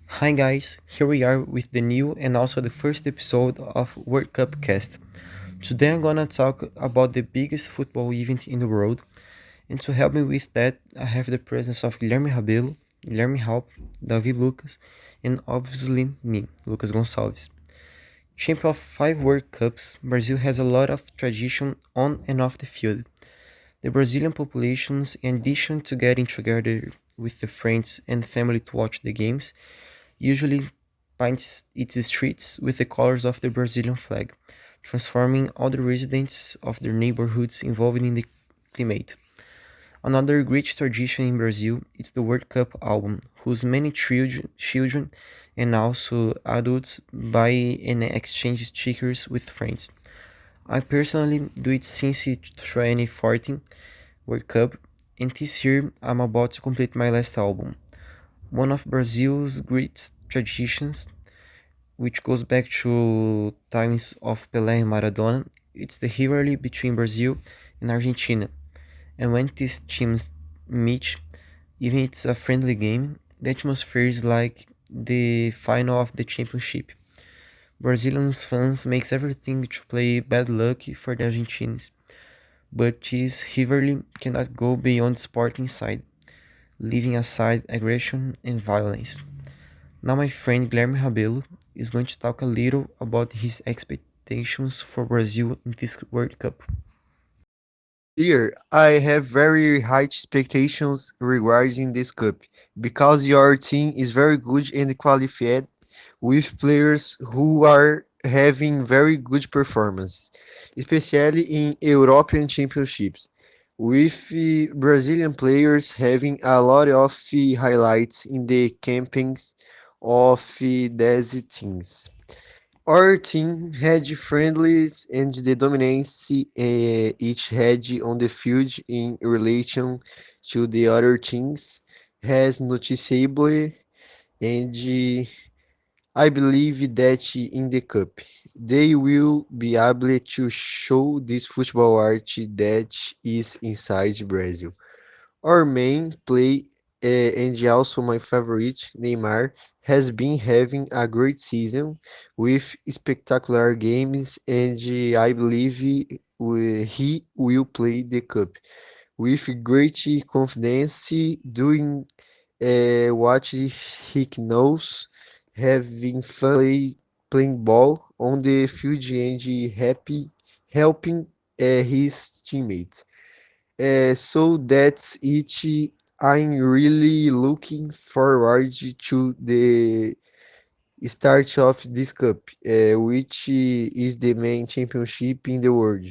Hi guys, here we are with the new and also the first episode of WorldCupCast. Today I'm gonna talk about the biggest football event in the world, and to help me with that, I have the presence of Guilherme Rabello, Guilherme Raupp, Davi Lucas, and obviously me, Lucas Gonçalves. Champion of 5 World Cups, Brazil has a lot of tradition on and off the field. The Brazilian populations, in addition to getting together with the friends and family to watch the games, usually paints its streets with the colors of the Brazilian flag, transforming all the residents of their neighborhoods involved in the climate. Another great tradition in Brazil is the World Cup album, whose many children and also adults buy and exchange stickers with friends. I personally do it since 2014 World Cup, and this year I'm about to complete my last album. One of Brazil's great traditions, which goes back to times of Pelé and Maradona, it's the rivalry between Brazil and Argentina. And when these teams meet, even it's a friendly game, the atmosphere is like the final of the championship. Brazilian fans makes everything to play bad luck for the Argentines, but this rivalry cannot go beyond sporting side, leaving aside aggression and violence. Now my friend Guilherme Rabello is going to talk a little about his expectations for Brazil in this World Cup. Dear, I have very high expectations regarding this cup because your team is very good and qualified with players who are having very good performances, especially in European championships, with Brazilian players having a lot of highlights in the campaigns of these teams. Our team had friendlies and the dominance each had on the field in relation to the other teams has noticeably, and I believe that in the cup they will be able to show this football art that is inside Brazil. Our main play, and also my favorite, Neymar, has been having a great season with spectacular games, and I believe he will play the cup with great confidence, doing what he knows, having fun playing ball on the field and happy helping his teammates. So that's it. I'm really looking forward to the start of this cup, which is the main championship in the world.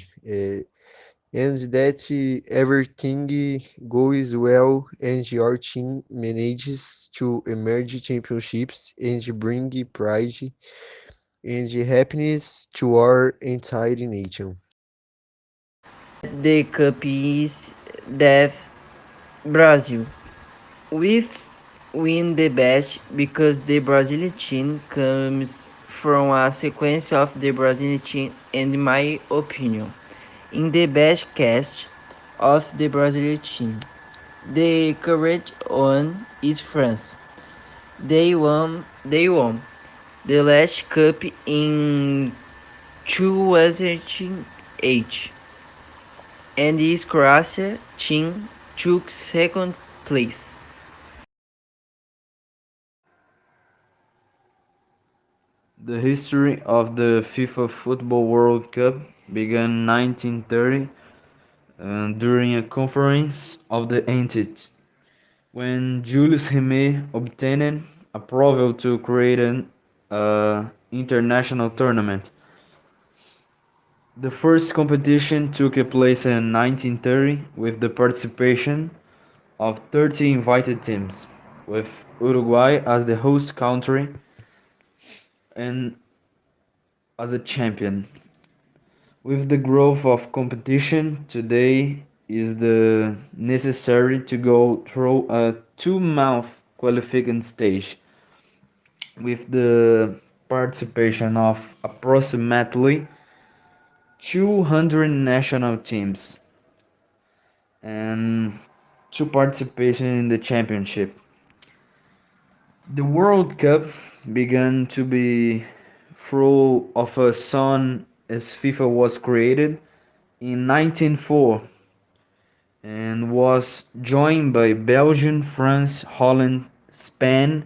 And that everything goes well and your team manages to emerge championships and bring pride and happiness to our entire nation. The cup is Dev Brazil. We win the best because the Brazilian team comes from a sequence of the Brazilian team, in my opinion, in the best cast of the Brazilian team. The current one is France. They won the last cup in 2008, and his Croatia team took second place. The history of the FIFA Football World Cup began in 1930 during a conference of the Entente, when Julius Rimet obtained approval to create an international tournament. The first competition took place in 1930 with the participation of 30 invited teams, with Uruguay as the host country and as a champion. With the growth of competition today is the necessary to go through a two-month qualifying stage with the participation of approximately 200 national teams and two participation in the championship. The World Cup began to be full of a sun as FIFA was created in 1904 and was joined by Belgium, France, Holland, Spain,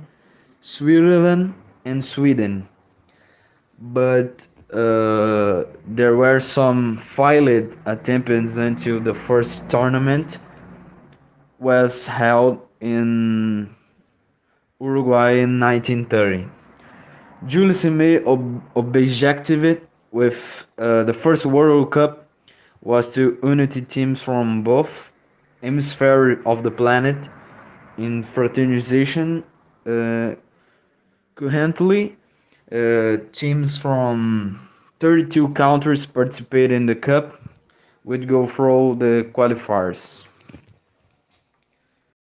Switzerland, and Sweden. But there were some failed attempts until the first tournament was held in Uruguay in 1930. Julius May objectived with the first World Cup was to unity teams from both hemispheres of the planet in fraternization. Uh, Currently, teams from 32 countries participate in the cup, which go through the qualifiers.